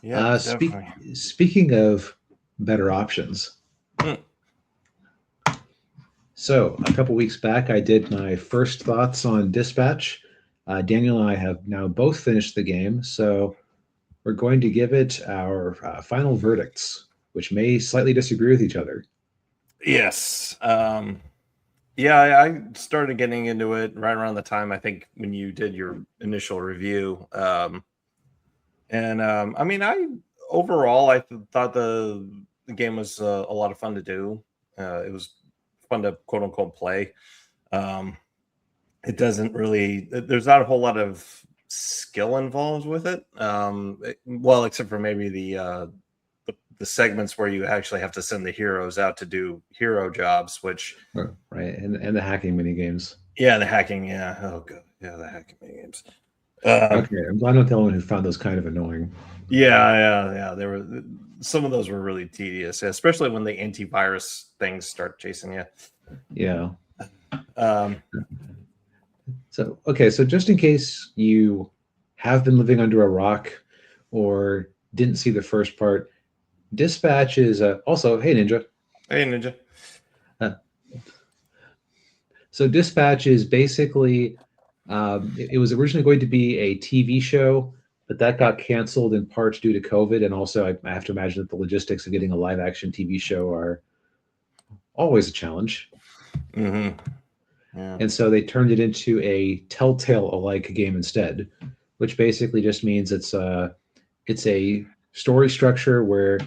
Yeah, Speak, definitely. speaking of better options, Hmm. so a couple weeks back, I did my first thoughts on Dispatch. Daniel and I have now both finished the game, so we're going to give it our final verdicts, which may slightly disagree with each other. Yes. Yeah, I started getting into it right around the time I think when you did your initial review. And I mean, I overall thought the game was a lot of fun to do. It was fun to quote unquote play. Um, it doesn't really. There's not a whole lot of skill involved with it. Well, except for maybe the segments where you actually have to send the heroes out to do hero jobs, which Right, and the hacking mini games. yeah, the hacking, yeah. Oh god, yeah, the hacking mini games. Um, Okay, I'm glad I'm not the only one who found those kind of annoying. yeah. There were some of those were really tedious, especially when the antivirus things start chasing you. Yeah. Um, So, okay, so just in case you have been living under a rock or didn't see the first part, Dispatch is also, hey, Ninja. hey Ninja. Uh, so, Dispatch is basically, it was originally going to be a TV show, but that got canceled in part due to COVID. And also, I have to imagine that the logistics of getting a live action TV show are always a challenge. Mm-hmm. Yeah. And so they turned it into a Telltale alike game instead, which basically just means it's a story structure where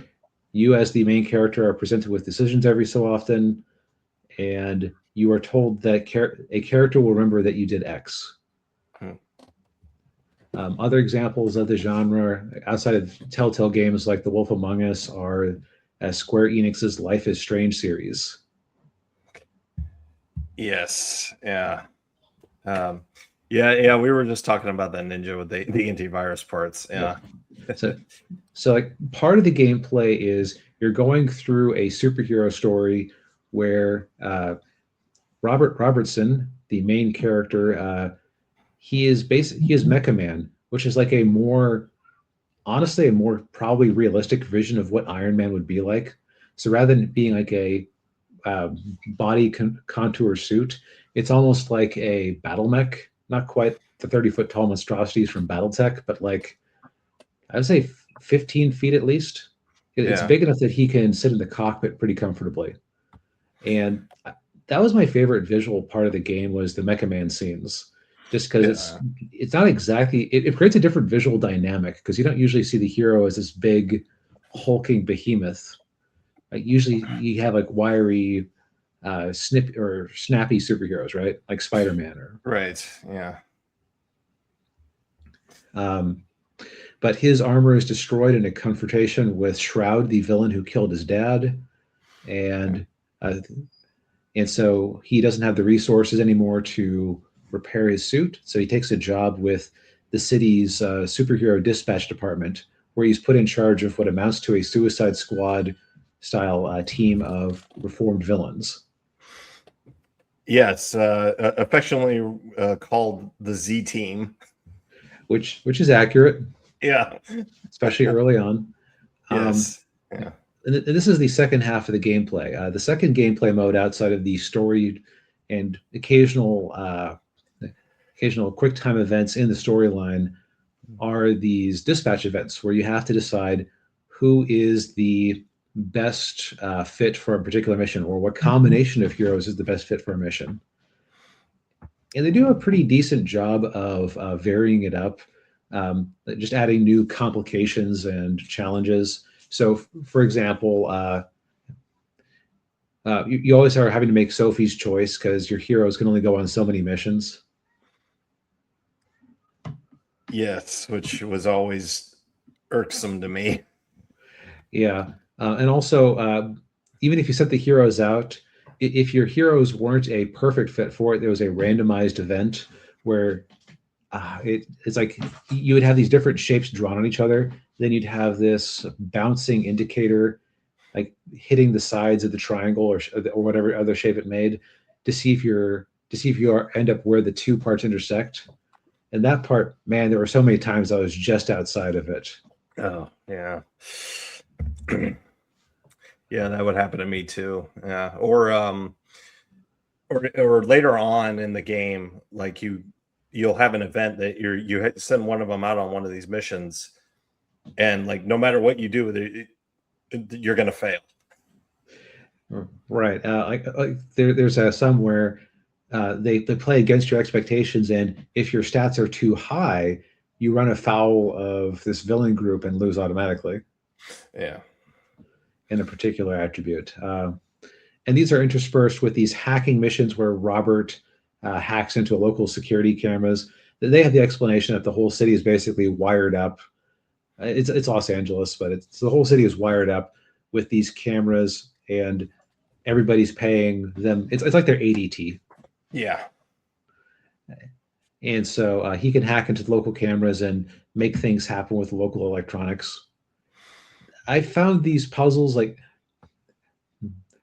you as the main character are presented with decisions every so often, and you are told that a character will remember that you did X. Hmm. Other examples of the genre outside of Telltale games like The Wolf Among Us are Square Enix's Life is Strange series. Yes. Yeah. Um, yeah. We were just talking about that Ninja with the antivirus parts. Yep. Yeah. So, so like part of the gameplay is you're going through a superhero story where Robert Robertson, the main character, he is Mecha Man, which is like a more honestly a more probably realistic vision of what Iron Man would be like. So rather than being like a uh, contour suit, it's almost like a battle mech, not quite the 30-foot tall monstrosities from BattleTech, but like I'd say 15 feet at least. It's Yeah. big enough that he can sit in the cockpit pretty comfortably. And that was my favorite visual part of the game was the Mecha Man scenes, just because Yeah. it's not exactly it creates a different visual dynamic because you don't usually see the hero as this big hulking behemoth. Like usually you have like wiry, snip or snappy superheroes, right? Like Spider Man or Right. Yeah. um, but his armor is destroyed in a confrontation with Shroud, the villain who killed his dad, Yeah. and uh, so he doesn't have the resources anymore to repair his suit. So he takes a job with the city's superhero dispatch department, where he's put in charge of what amounts to a Suicide Squad style team of reformed villains. Yes. Affectionately called the Z Team. Which is accurate, Yeah. especially early on. Um, Yes. Yeah. and this is the second half of the gameplay. The second gameplay mode, outside of the story and occasional quick time events in the storyline, are these dispatch events where you have to decide who is the best fit for a particular mission or what combination of heroes is the best fit for a mission. And they do a pretty decent job of varying it up, just adding new complications and challenges. So, for example, you always are having to make Sophie's choice because your heroes can only go on so many missions. Yes, which was always irksome to me. Yeah, and also even if you set the heroes out, if your heroes weren't a perfect fit for it, there was a randomized event where it's like you would have these different shapes drawn on each other. Then you'd have this bouncing indicator, like hitting the sides of the triangle or whatever other shape it made, to see if you end up where the two parts intersect. And that part, man, there were so many times I was just outside of it. Oh, yeah. Yeah, that would happen to me too. Yeah. Or later on in the game, like you'll have an event that send one of them out on one of these missions, and like no matter what you do, you're gonna fail. Right. There's some where they play against your expectations, and if your stats are too high, you run afoul of this villain group and lose automatically Yeah. in a particular attribute. And these are interspersed with these hacking missions where Robert hacks into local security cameras. They have the explanation that the whole city is basically wired up. It's Los Angeles, but the whole city is wired up with these cameras, and everybody's paying them. It's like their ADT. Yeah. And so he can hack into the local cameras and make things happen with local electronics. I found these puzzles like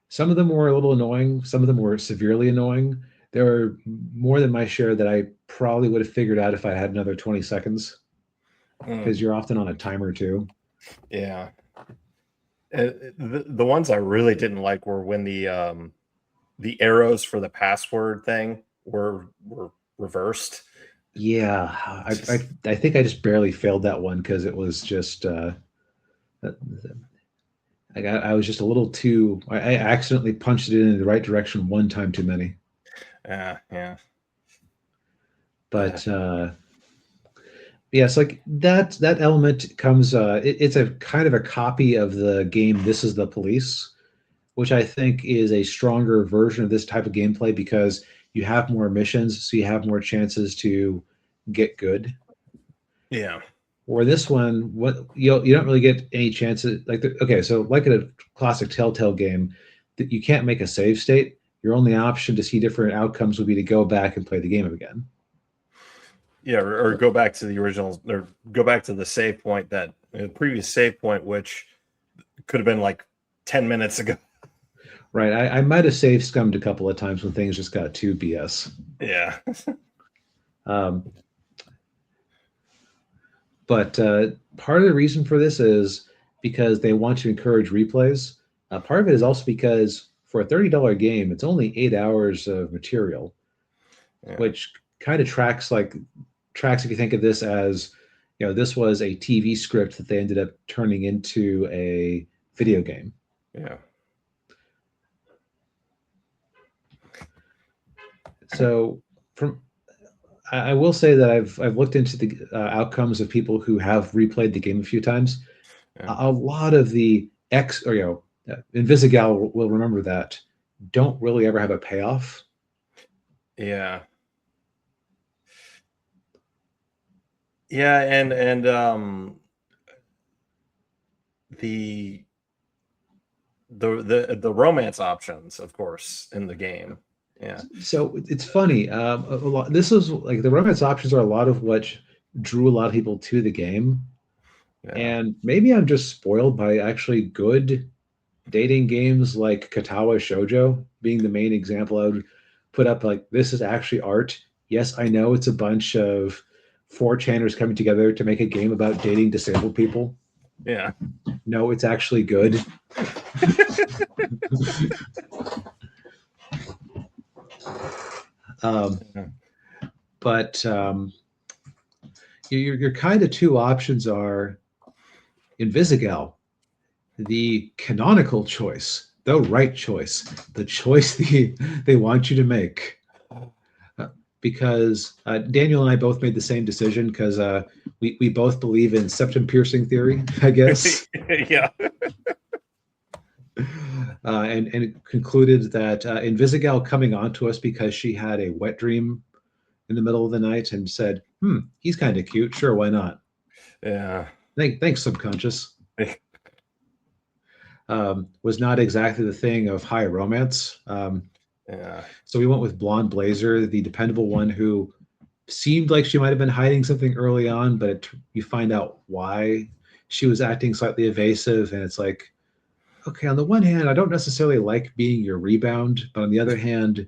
some of them were a little annoying, some of them were severely annoying. There were more than my share that I probably would have figured out if I had another 20 seconds Mm, because you're often on a timer too. yeah. The ones I really didn't like were when the arrows for the password thing were reversed. Yeah, Just I think I just barely failed that one because it was just I was just a little too. I accidentally punched it in the right direction one time too many. yeah, yeah. Uh, But yes, like that element comes. It's a kind of a copy of the game This Is the Police, which I think is a stronger version of this type of gameplay because you have more missions, so you have more chances to get good. yeah, Or this one, what you don't really get any chances. Okay, so like in a classic Telltale game, that you can't make a save state. Your only option to see different outcomes would be to go back and play the game again. yeah. Or go back to the original, or go back to the save point that the previous save point, which could have been like 10 minutes ago. Right. I might have save scummed a couple of times when things just got too BS. Yeah, Um, but part of the reason for this is because they want to encourage replays. Part of it is also because for a $30 game, it's only 8 hours of material, yeah, which kind of tracks if you think of this as, this was a TV script that they ended up turning into a video game. yeah. So from I will say that I've looked into the outcomes of people who have replayed the game a few times. Yeah. A lot of the Invisigal will remember that don't really ever have a payoff. Yeah. Yeah, and the the romance options, of course, in the game. Yeah. So it's funny. This is like the romance options are a lot of what drew a lot of people to the game, Yeah. and maybe I'm just spoiled by actually good dating games like Katawa Shoujo being the main example. I would put up like this is actually art. Yes, I know it's a bunch of 4chaners coming together to make a game about dating disabled people. Yeah. No, it's actually good. Um, Yeah. but your kind of two options are Invisigal, the canonical choice, the right choice, the choice they want you to make. Because Daniel and I both made the same decision because we both believe in septum piercing theory, I guess, Yeah. and concluded that Invisigal coming onto us because she had a wet dream in the middle of the night and said, he's kind of cute. Sure, why not? Yeah. Thanks, subconscious. Was not exactly the thing of high romance. Yeah. So we went with Blonde Blazer, the dependable one who seemed like she might have been hiding something early on, but you find out why she was acting slightly evasive. And it's like, okay, on the one hand, I don't necessarily like being your rebound, but on the other hand,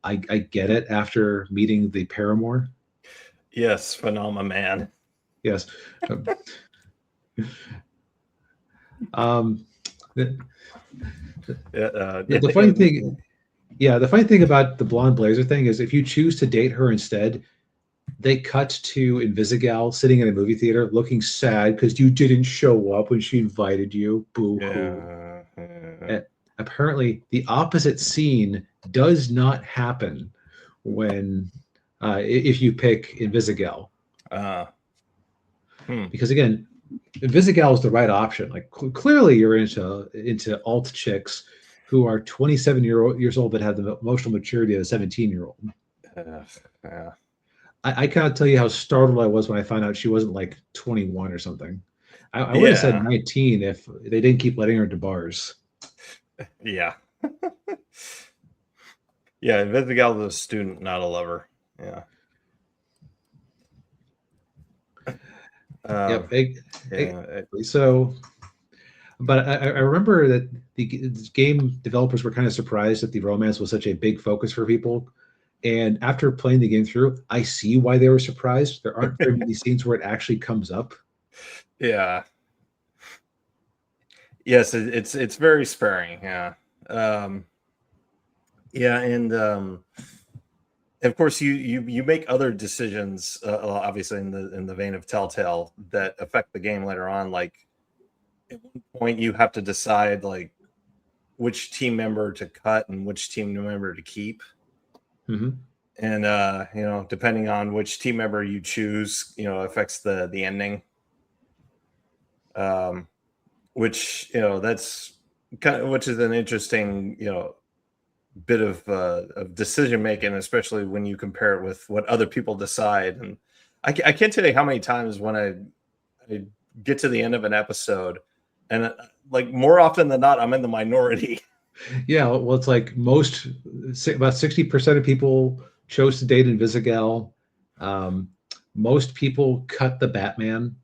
I get it after meeting the paramour. Yes, Phenomena Man. Yes. Um, The, Yeah, the funny thing, yeah, the funny thing about the blonde blazer thing is if you choose to date her instead, they cut to Invisigal sitting in a movie theater looking sad because you didn't show up when she invited you. Boo hoo. yeah, Apparently, the opposite scene does not happen when if you pick Invisigal. uh, hmm. Because again, Invisigal is the right option. Like clearly, you're into alt chicks who are 27 years old but have the emotional maturity of a 17-year-old. Yeah. I cannot tell you how startled I was when I found out she wasn't like 21 or something. I would have said Yeah. 19 if they didn't keep letting her to bars. Yeah. Yeah. Invisigal is a student, not a lover. Yeah. Yep. Yeah. So, but I remember that the game developers were kind of surprised that the romance was such a big focus for people. And after playing the game through, I see why they were surprised. There aren't very many scenes where it actually comes up. Yeah. Yes, it's very sparing. Yeah. Um, yeah, and of course you make other decisions, obviously in the vein of Telltale, that affect the game later on. Like at one point, you have to decide like which team member to cut and which team member to keep. Mm-hmm. And depending on which team member you choose, affects the ending. Um, which that's kind of which is an interesting bit of decision making, especially when you compare it with what other people decide. And I can't tell you how many times when I get to the end of an episode, and like more often than not, I'm in the minority. Yeah, well, it's like about 60% of people chose to date Invisigal. Um, most people cut the Batman,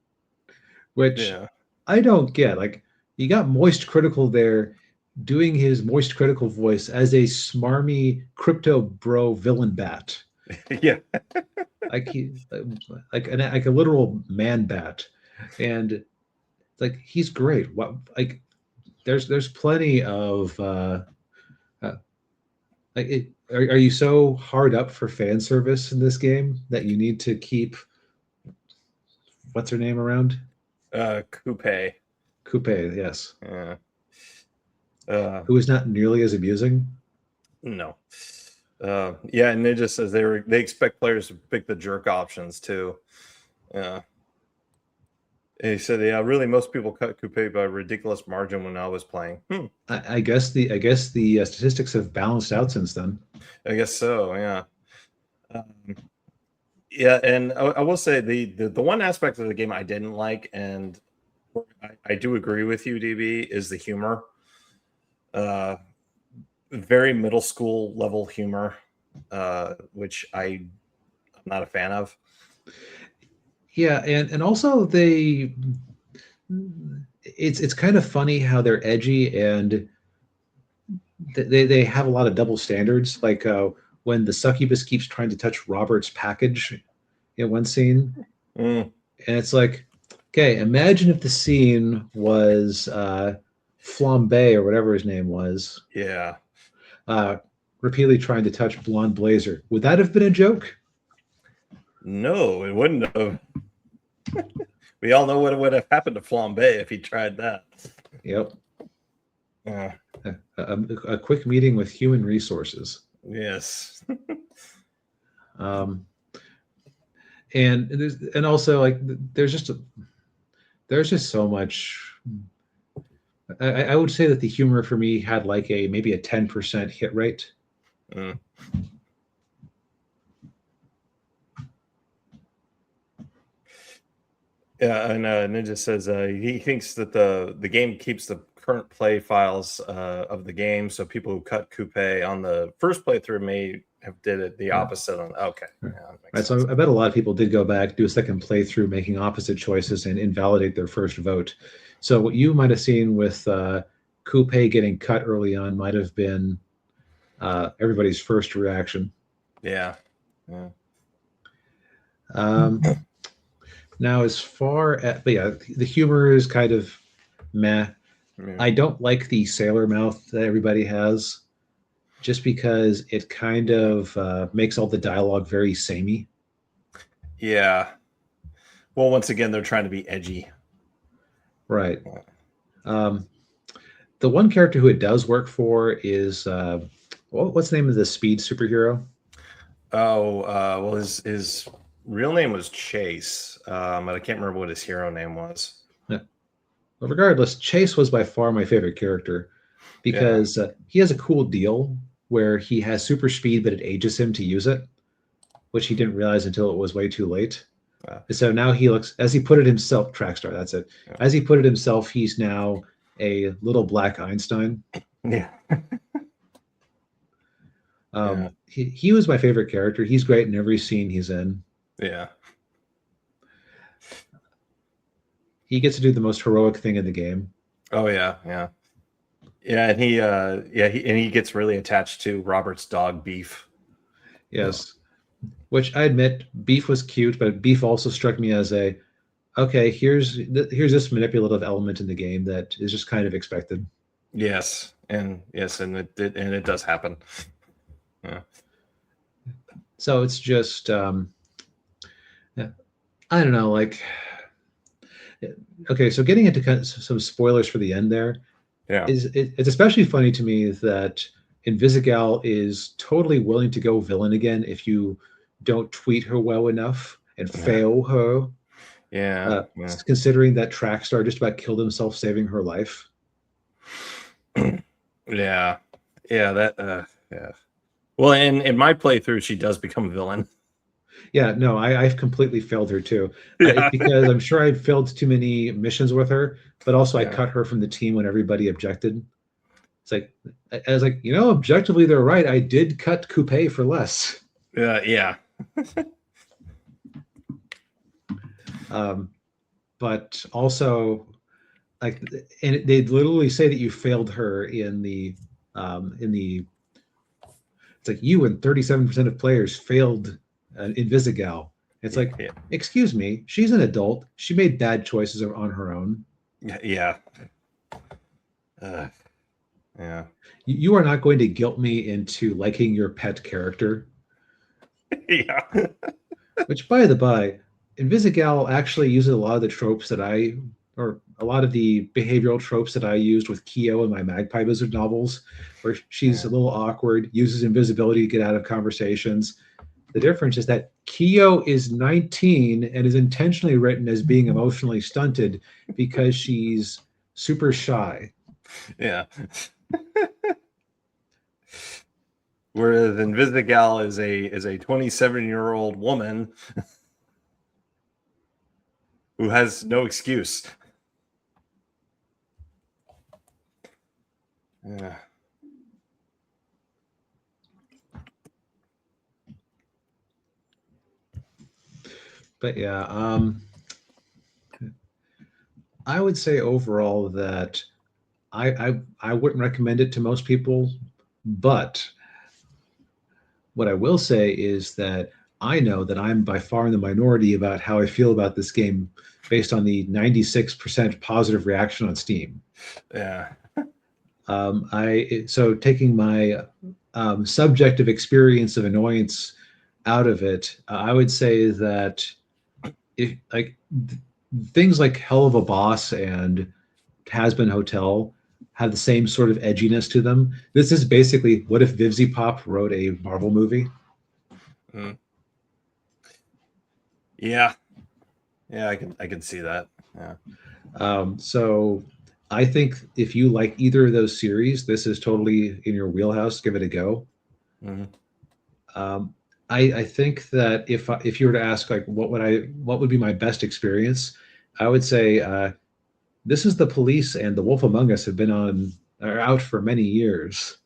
which Yeah, I don't get. Like, you got Moist Critical there doing his Moist Critical voice as a smarmy crypto bro villain bat. yeah, Like like a literal man bat. And like he's great. What like there's plenty of uh, are you so hard up for fan service in this game that you need to keep what's her name around? Coupe. Coupe, yes. Yeah. Uh, Who is not nearly as amusing. no. Yeah, and it just says they expect players to pick the jerk options too. Yeah. And he said, "Yeah, really, most people cut Coupe by a ridiculous margin when I was playing." I guess the statistics have balanced out since then. I guess so. Yeah. Um, yeah, and I will say the one aspect of the game I didn't like, and I do agree with you, DB, is the humor. Uh, Very middle school level humor, which I'm not a fan of. Yeah, and also it's kind of funny how they're edgy and they have a lot of double standards. Like when the succubus keeps trying to touch Robert's package in one scene, Mm, and it's like, okay, imagine if the scene was Flambe or whatever his name was, yeah. uh, repeatedly trying to touch Blonde Blazer. Would that have been a joke? No, it wouldn't have. We all know what would have happened to Flambe if he tried that. Yep. Uh, A quick meeting with human resources. yes. Um, and also like there's just so much. I would say that the humor for me had like maybe a 10% hit rate. Mm. Yeah, and Ninja says he thinks that the game keeps the current play files of the game, so people who cut Coupe on the first playthrough may have did it the Yeah. opposite. Okay, Right. yeah, that makes Right. sense. So I bet a lot of people did go back, do a second playthrough, making opposite choices and invalidate their first vote. So what you might have seen with Coupe getting cut early on might have been everybody's first reaction. Yeah, yeah. Um, Now, as far as, but yeah, the humor is kind of meh. Yeah. I don't like the sailor mouth that everybody has, just because it kind of makes all the dialogue very samey. Yeah. Well, once again, they're trying to be edgy. Right. Um, the one character who it does work for is what's the name of the speed superhero? Oh, well, his real name was Chase, but I can't remember what his hero name was. Yeah. Well, regardless, Chase was by far my favorite character Yeah. because he has a cool deal where he has super speed, but it ages him to use it, which he didn't realize until it was way too late. Uh, And so now he looks, as he put it himself, Trackstar, that's it. yeah. As he put it himself, he's now a little black Einstein. Yeah. Yeah. He was my favorite character. He's great in every scene he's in. Yeah. He gets to do the most heroic thing in the game. Oh yeah. Yeah. Yeah. And he gets really attached to Robert's dog Beef. Yes. Which I admit, Beef was cute, but Beef also struck me as a okay. Here's this manipulative element in the game that is just kind of expected. Yes, and it does happen. Yeah. So it's just yeah, I don't know, like okay. So getting into some spoilers for the end there Yeah. it's especially funny to me that Invisigal is totally willing to go villain again if you don't tweet her well enough and Yeah. fail her. Yeah. Yeah. Considering that Trackstar just about killed himself saving her life. Yeah. Yeah. Yeah. Well, in my playthrough, she does become a villain. Yeah, no, I've completely failed her too. Yeah. Because I'm sure I'd failed too many missions with her, but also I Yeah. cut her from the team when everybody objected. It's like I was like, objectively they're right. I did cut Coupe for less. Yeah. But also like, and they literally say that you failed her in the. It's like you and 37% of players failed Invisigal. It's Yeah. like, Yeah. excuse me, she's an adult. She made bad choices on her own. Yeah. Yeah. You are not going to guilt me into liking your pet character. Yeah. Which, by the by, Invisigal actually uses a lot of the tropes or a lot of the behavioral tropes that I used with Kyo in my Magpie Wizard novels, where she's a Yeah. little awkward, uses invisibility to get out of conversations. The difference is that Kyo is 19 and is intentionally written as being emotionally stunted because she's super shy. Yeah. Whereas Invisigal is a 27-year-old woman who has no excuse. Yeah. But yeah, I would say overall that I wouldn't recommend it to most people, but what I will say is that I know that I'm by far in the minority about how I feel about this game based on the 96% positive reaction on Steam. Yeah. So taking my subjective experience of annoyance out of it, I would say that if like things like Hell of a Boss and Has-Been Hotel have the same sort of edginess to them. This is basically what if Vivzy Pop wrote a Marvel movie? Mm. Yeah. Yeah, I can see that. Yeah. So I think if you like either of those series, this is totally in your wheelhouse. Give it a go. Mhm. Um, I think that if you were to ask like what would be my best experience, I would say this is The Police and The Wolf Among Us have been on are out for many years.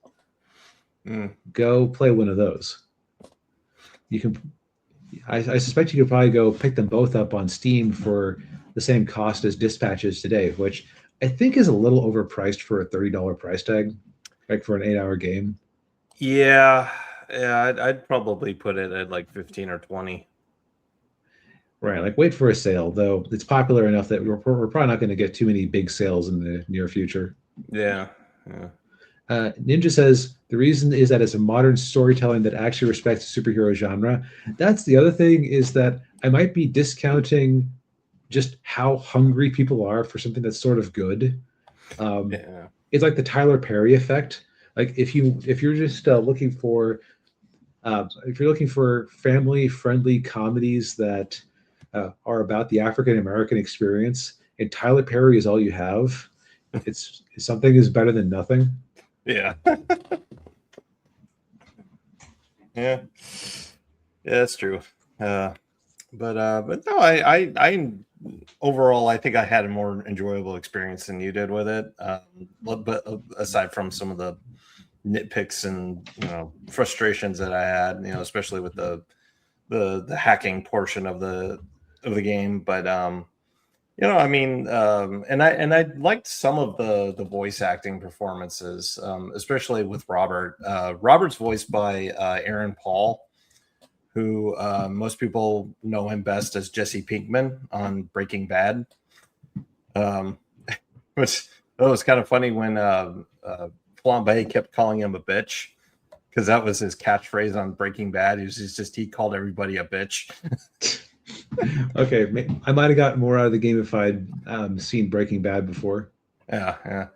Mm. Go play one of those. You can I suspect you could probably go pick them both up on Steam for the same cost as Dispatches today, which I think is a little overpriced for a $30 price tag, like for an 8-hour game. Yeah. Yeah, I'd probably put it at like 15 or 20. Right, like wait for a sale, though it's popular enough that we're probably not going to get too many big sales in the near future. Yeah. Yeah. Ninja says the reason is that it's a modern storytelling that actually respects the superhero genre. That's the other thing, is that I might be discounting just how hungry people are for something that's sort of good. Um, Yeah. it's like the Tyler Perry effect. Like if you're just if you're looking for family friendly comedies that are about the African American experience, and Tyler Perry is all you have, it's something is better than nothing. Yeah. Yeah. Yeah, that's true. But no, I overall, I think I had a more enjoyable experience than you did with it. But aside from some of the nitpicks and frustrations that I had, especially with the hacking portion of the game. But I mean, and I liked some of the voice acting performances, especially with Robert. Robert's voiced by Aaron Paul, who most people know him best as Jesse Pinkman on Breaking Bad. Um, which that was kind of funny when Flambe kept calling him a bitch, because that was his catchphrase on Breaking Bad. He called everybody a bitch. Okay, I might have gotten more out of the game if I'd seen Breaking Bad before. Yeah, yeah.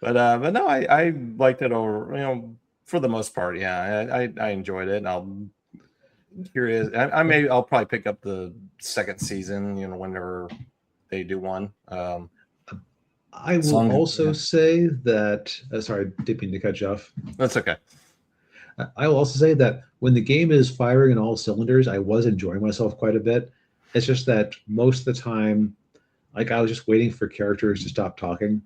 But no, I liked it over, for the most part. Yeah, I enjoyed it. And I'm curious. I'll probably pick up the second season, whenever they do one. I As will long also yeah, say that, sorry, didn't mean to cut you off. that's okay. I will also say that when the game is firing on all cylinders, I was enjoying myself quite a bit. It's just that most of the time, like I was just waiting for characters to stop talking,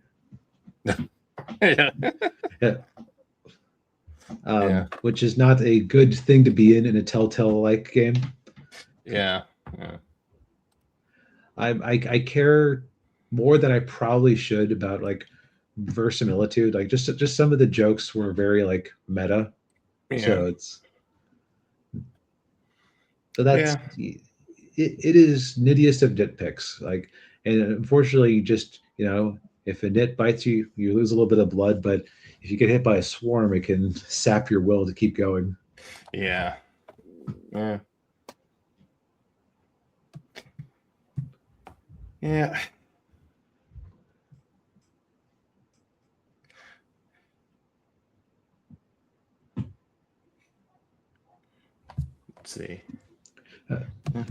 Yeah, yeah, yeah, which is not a good thing to be in a Telltale-like game. yeah, yeah, I care more than I probably should about like verisimilitude. Like just some of the jokes were very like meta. yeah, So it's so that's yeah, it is nittiest of nitpicks. Like, and unfortunately, just if a nit bites you, you lose a little bit of blood. But if you get hit by a swarm, it can sap your will to keep going. yeah, yeah, yeah. Let's see. Uh,